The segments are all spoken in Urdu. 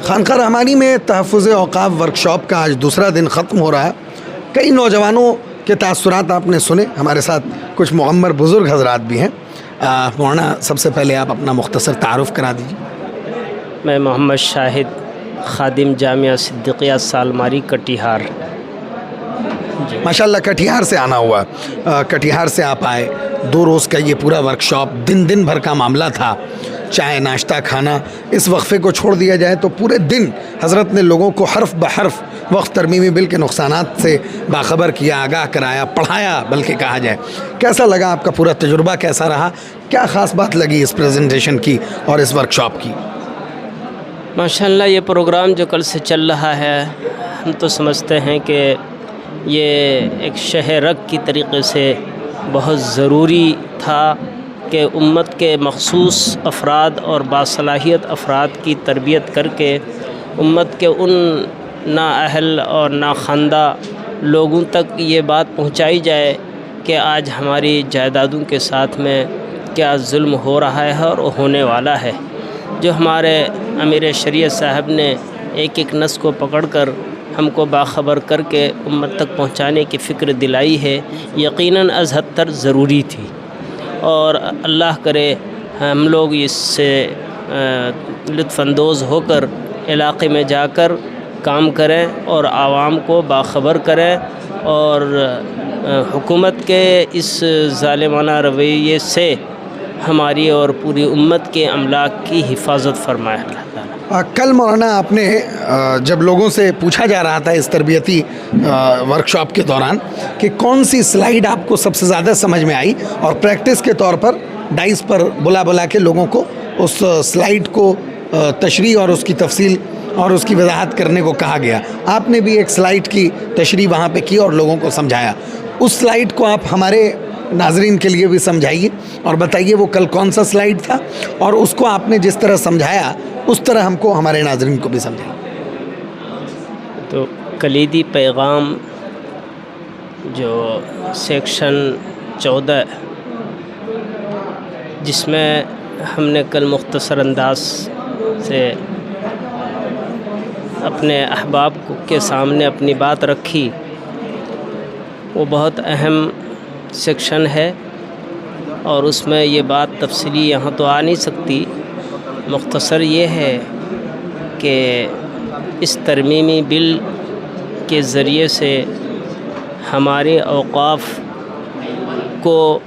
خانقاہ رحمانی میں تحفظ اوقاف ورکشاپ کا آج دوسرا دن ختم ہو رہا ہے. کئی نوجوانوں کے تاثرات آپ نے سنے. ہمارے ساتھ کچھ معمر بزرگ حضرات بھی ہیں. مولانا سب سے پہلے آپ اپنا مختصر تعارف کرا دیجیے. میں محمد شاہد، خادم جامعہ صدیقیہ سالماری کٹیہار. ماشاءاللہ کٹیہار سے آنا ہوا. کٹیہار سے آپ آئے. 2 روز کا یہ پورا ورکشاپ دن بھر کا معاملہ تھا. چائے ناشتہ کھانا. اس وقفے کو چھوڑ دیا جائے تو پورے دن حضرت نے لوگوں کو حرف بحرف وقت ترمیمی بل کے نقصانات سے باخبر کیا، آگاہ کرایا، پڑھایا بلکہ کہا جائے. کیسا لگا آپ کا پورا تجربہ؟ کیسا رہا؟ کیا خاص بات لگی اس پریزنٹیشن کی اور اس ورکشاپ کی؟ ماشاءاللہ یہ پروگرام جو کل سے چل رہا ہے، ہم تو سمجھتے ہیں کہ یہ ایک شہ رگ کی طریقے سے بہت ضروری تھا کہ امت کے مخصوص افراد اور باصلاحیت افراد کی تربیت کر کے امت کے ان نااہل اور ناخواندہ لوگوں تک یہ بات پہنچائی جائے کہ آج ہماری جائیدادوں کے ساتھ میں کیا ظلم ہو رہا ہے اور ہونے والا ہے. جو ہمارے امیر شریعت صاحب نے ایک نس کو پکڑ کر ہم کو باخبر کر کے امت تک پہنچانے کی فکر دلائی ہے، یقیناً از حد تر ضروری تھی. اور اللہ کرے ہم لوگ اس سے لطف اندوز ہو کر علاقے میں جا کر کام کریں اور عوام کو باخبر کریں اور حکومت کے اس ظالمانہ رویے سے ہماری اور پوری امت کے املاک کی حفاظت فرمائے اللہ تعالیٰ. کل مولانا آپ نے جب لوگوں سے پوچھا جا رہا تھا اس تربیتی ورکشاپ کے دوران کہ کون سی سلائیڈ آپ کو سب سے زیادہ سمجھ میں آئی، اور پریکٹس کے طور پر ڈائس پر بلا کے لوگوں کو اس سلائیڈ کو تشریح اور اس کی تفصیل اور اس کی وضاحت کرنے کو کہا گیا. آپ نے بھی ایک سلائیڈ کی تشریح وہاں پہ کی اور لوگوں کو سمجھایا. اس سلائیڈ کو آپ ہمارے ناظرین کے لیے بھی سمجھائیے اور بتائیے وہ کل کون سا سلائیڈ تھا، اور اس کو آپ نے جس طرح سمجھایا اس طرح ہم کو ہمارے ناظرین کو بھی سمجھائیں. تو کلیدی پیغام جو سیکشن 14 جس میں ہم نے کل مختصر انداز سے اپنے احباب کے سامنے اپنی بات رکھی، وہ بہت اہم سیکشن ہے اور اس میں یہ بات تفصیلی یہاں تو آ نہیں سکتی. مختصر یہ ہے کہ اس ترمیمی بل کے ذریعے سے ہمارے اوقاف کو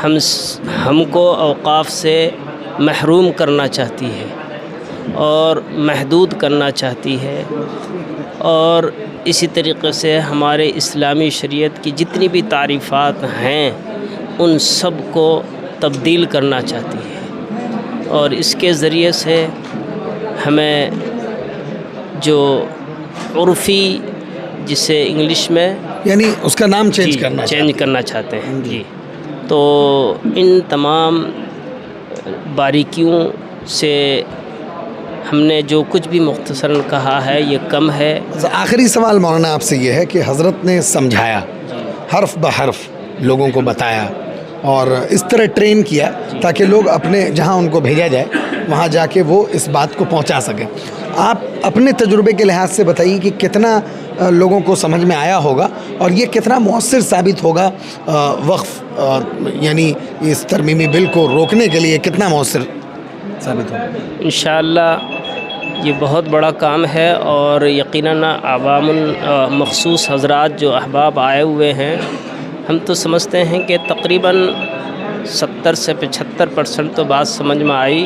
ہم کو اوقاف سے محروم کرنا چاہتی ہے اور محدود کرنا چاہتی ہے، اور اسی طریقے سے ہمارے اسلامی شریعت کی جتنی بھی تعریفات ہیں ان سب کو تبدیل کرنا چاہتی ہے. اور اس کے ذریعے سے ہمیں جو عرفی جسے انگلش میں یعنی اس کا نام چینج کرنا چاہتے ہیں جی، تو ان تمام باریکیوں سے ہم نے جو کچھ بھی مختصراً کہا ہے یہ کم ہے. آخری سوال مولانا آپ سے یہ ہے کہ حضرت نے سمجھایا، حرف بحرف لوگوں کو بتایا اور اس طرح ٹرین کیا تاکہ لوگ اپنے جہاں ان کو بھیجا جائے وہاں جا کے وہ اس بات کو پہنچا سکیں. آپ اپنے تجربے کے لحاظ سے بتائیے کہ کتنا لوگوں کو سمجھ میں آیا ہوگا اور یہ کتنا مؤثر ثابت ہوگا وقف یعنی اس ترمیمی بل کو روکنے کے لیے کتنا مؤثر ثابت ہوگا؟ انشاءاللہ یہ بہت بڑا کام ہے اور یقیناً عوام مخصوص حضرات جو احباب آئے ہوئے ہیں، ہم تو سمجھتے ہیں کہ تقریباً 70 سے 75% تو بات سمجھ میں آئی،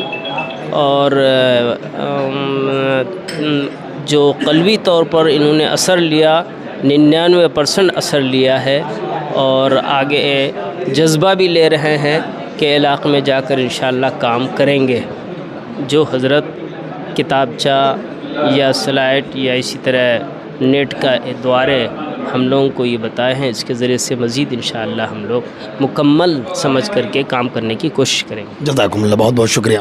اور جو قلبی طور پر انہوں نے اثر لیا 99% اثر لیا ہے، اور آگے جذبہ بھی لے رہے ہیں کہ علاقے میں جا کر انشاءاللہ کام کریں گے. جو حضرت کتابچہ یا سلائٹ یا اسی طرح نیٹ کا دوارے ہم لوگوں کو یہ بتائے ہیں، اس کے ذریعے سے مزید انشاءاللہ ہم لوگ مکمل سمجھ کر کے کام کرنے کی کوشش کریں گے. جزاکم اللہ، بہت بہت شکریہ.